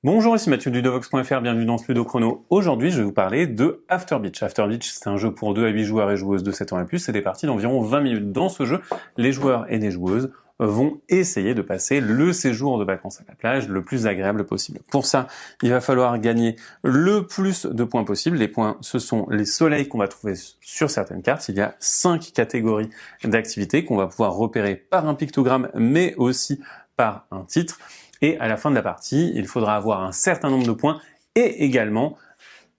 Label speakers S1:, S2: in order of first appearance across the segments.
S1: Bonjour, ici Mathieu du Devox.fr, bienvenue dans ce Ludo Chrono. Aujourd'hui, je vais vous parler de After Beach. After Beach, c'est un jeu pour 2 à 8 joueurs et joueuses de 7 ans et plus. C'est des parties d'environ 20 minutes. Dans ce jeu, les joueurs et les joueuses vont essayer de passer le séjour de vacances à la plage le plus agréable possible. Pour ça, il va falloir gagner le plus de points possible. Les points, ce sont les soleils qu'on va trouver sur certaines cartes. Il y a 5 catégories d'activités qu'on va pouvoir repérer par un pictogramme, mais aussi par un titre. Et à la fin de la partie, il faudra avoir un certain nombre de points et également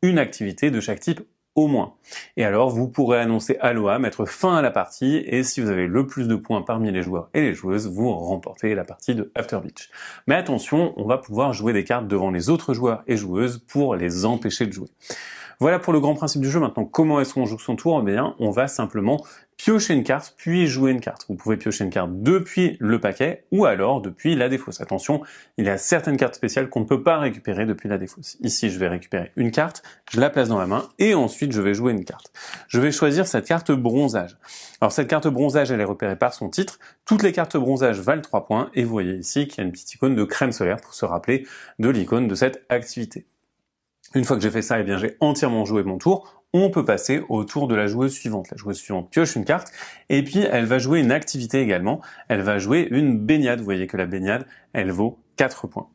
S1: une activité de chaque type au moins. Et alors, vous pourrez annoncer Aloha, mettre fin à la partie, et si vous avez le plus de points parmi les joueurs et les joueuses, vous remportez la partie de After Beach. Mais attention, on va pouvoir jouer des cartes devant les autres joueurs et joueuses pour les empêcher de jouer. Voilà pour le grand principe du jeu. Maintenant, comment est-ce qu'on joue son tour? Eh bien, on va simplement piocher une carte, puis jouer une carte. Vous pouvez piocher une carte depuis le paquet, ou alors depuis la défausse. Attention, il y a certaines cartes spéciales qu'on ne peut pas récupérer depuis la défausse. Ici, je vais récupérer une carte, je la place dans ma main, et ensuite, je vais jouer une carte. Je vais choisir cette carte bronzage. Alors, cette carte bronzage, elle est repérée par son titre. Toutes les cartes bronzage valent 3 points, et vous voyez ici qu'il y a une petite icône de crème solaire pour se rappeler de l'icône de cette activité. Une fois que j'ai fait ça, eh bien j'ai entièrement joué mon tour. On peut passer au tour de la joueuse suivante. La joueuse suivante pioche une carte et puis elle va jouer une activité également. Elle va jouer une baignade. Vous voyez que la baignade, elle vaut 4 points.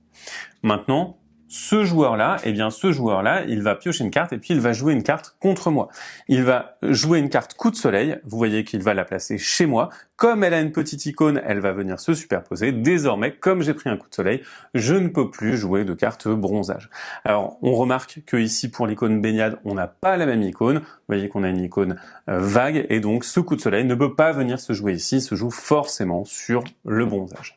S1: Maintenant, ce joueur-là, il va piocher une carte et puis il va jouer une carte contre moi. Il va jouer une carte coup de soleil. Vous voyez qu'il va la placer chez moi. Comme elle a une petite icône, elle va venir se superposer. Désormais, comme j'ai pris un coup de soleil, je ne peux plus jouer de carte bronzage. Alors, on remarque que ici, pour l'icône baignade, on n'a pas la même icône. Vous voyez qu'on a une icône vague et donc ce coup de soleil ne peut pas venir se jouer ici. Il se joue forcément sur le bronzage.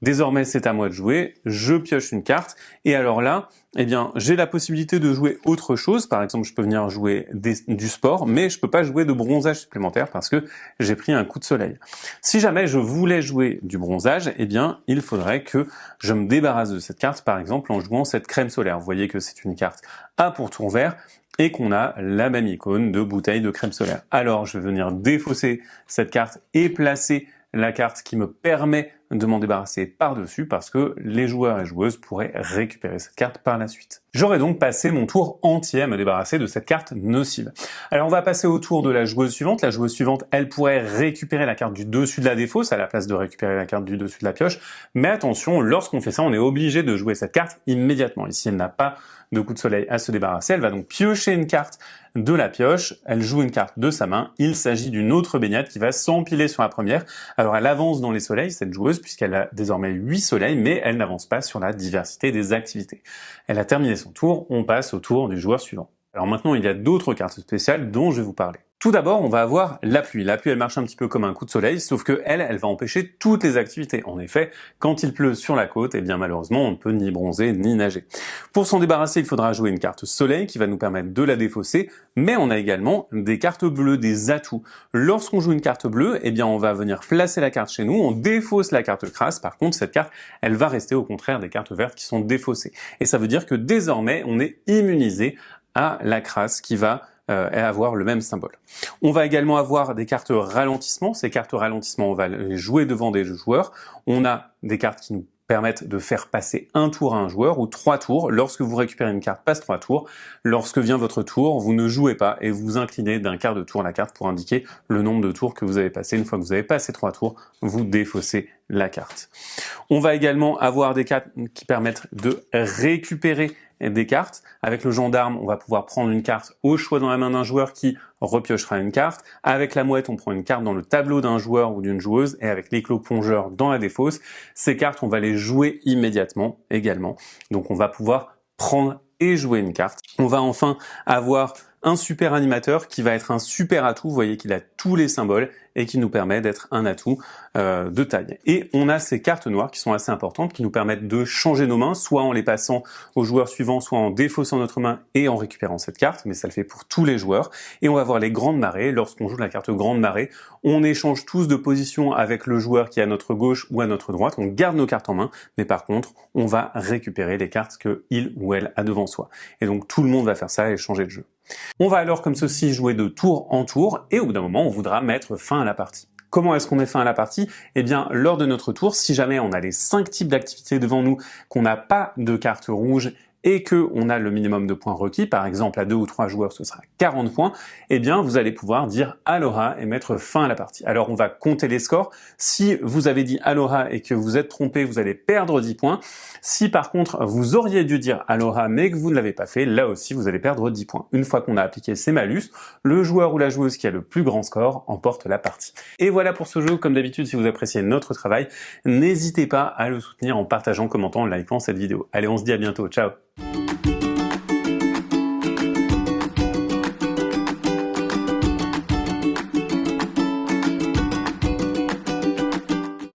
S1: Désormais, c'est à moi de jouer, je pioche une carte, et alors là, eh bien, j'ai la possibilité de jouer autre chose. Par exemple, je peux venir jouer du sport, mais je peux pas jouer de bronzage supplémentaire parce que j'ai pris un coup de soleil. Si jamais je voulais jouer du bronzage, eh bien, il faudrait que je me débarrasse de cette carte, par exemple, en jouant cette crème solaire. Vous voyez que c'est une carte à pourtour vert, et qu'on a la même icône de bouteille de crème solaire. Alors, je vais venir défausser cette carte et placer la carte qui me permet de m'en débarrasser par-dessus parce que les joueurs et joueuses pourraient récupérer cette carte par la suite. J'aurais donc passé mon tour entier à me débarrasser de cette carte nocive. Alors on va passer au tour de la joueuse suivante. La joueuse suivante, elle pourrait récupérer la carte du dessus de la défausse à la place de récupérer la carte du dessus de la pioche. Mais attention, lorsqu'on fait ça, on est obligé de jouer cette carte immédiatement. Ici, elle n'a pas de coup de soleil à se débarrasser. Elle va donc piocher une carte de la pioche. Elle joue une carte de sa main. Il s'agit d'une autre baignade qui va s'empiler sur la première. Alors elle avance dans les soleils, cette joueuse, puisqu'elle a désormais 8 soleils, mais elle n'avance pas sur la diversité des activités. Elle a terminé son tour, on passe au tour du joueur suivant. Alors maintenant, il y a d'autres cartes spéciales dont je vais vous parler. Tout d'abord, on va avoir la pluie. La pluie, elle marche un petit peu comme un coup de soleil, sauf que elle va empêcher toutes les activités. En effet, quand il pleut sur la côte, eh bien malheureusement, on ne peut ni bronzer ni nager. Pour s'en débarrasser, il faudra jouer une carte soleil qui va nous permettre de la défausser, mais on a également des cartes bleues, des atouts. Lorsqu'on joue une carte bleue, eh bien on va venir placer la carte chez nous, on défausse la carte crasse. Par contre, cette carte, elle va rester au contraire des cartes vertes qui sont défaussées. Et ça veut dire que désormais, on est immunisé à la crasse qui va avoir le même symbole. On va également avoir des cartes ralentissement. Ces cartes ralentissement, on va les jouer devant des joueurs. On a des cartes qui nous permettent de faire passer un tour à un joueur ou 3 tours. Lorsque vous récupérez une carte, passe 3 tours. Lorsque vient votre tour, vous ne jouez pas et vous inclinez d'un quart de tour la carte pour indiquer le nombre de tours que vous avez passé. Une fois que vous avez passé 3 tours, vous défaussez la carte. On va également avoir des cartes qui permettent de récupérer des cartes. Avec le gendarme, on va pouvoir prendre une carte au choix dans la main d'un joueur qui repiochera une carte. Avec la mouette, on prend une carte dans le tableau d'un joueur ou d'une joueuse. Et avec l'éclos plongeur dans la défausse, ces cartes, on va les jouer immédiatement également. Donc on va pouvoir prendre et jouer une carte. On va enfin avoir un super animateur qui va être un super atout. Vous voyez qu'il a tous les symboles et qui nous permet d'être un atout de taille. Et on a ces cartes noires qui sont assez importantes, qui nous permettent de changer nos mains, soit en les passant au joueur suivant, soit en défaussant notre main et en récupérant cette carte, mais ça le fait pour tous les joueurs. Et on va voir les grandes marées. Lorsqu'on joue la carte grande marée, on échange tous de position avec le joueur qui est à notre gauche ou à notre droite. On garde nos cartes en main, mais par contre, on va récupérer les cartes que il ou elle a devant soi. Et donc tout le monde va faire ça et changer de jeu. On va alors comme ceci jouer de tour en tour et au bout d'un moment on voudra mettre fin à la partie. Comment est-ce qu'on met fin à la partie? Eh bien, lors de notre tour, si jamais on a les 5 types d'activités devant nous, qu'on n'a pas de carte rouge et que on a le minimum de points requis, par exemple à 2 ou 3 joueurs ce sera 40 points, eh bien vous allez pouvoir dire Aloha et mettre fin à la partie. Alors on va compter les scores. Si vous avez dit Aloha et que vous êtes trompé, vous allez perdre 10 points. Si par contre vous auriez dû dire Aloha mais que vous ne l'avez pas fait, là aussi vous allez perdre 10 points. Une fois qu'on a appliqué ces malus, le joueur ou la joueuse qui a le plus grand score emporte la partie. Et voilà pour ce jeu. Comme d'habitude, si vous appréciez notre travail, n'hésitez pas à le soutenir en partageant, commentant, en likant cette vidéo. Allez, on se dit à bientôt. Ciao!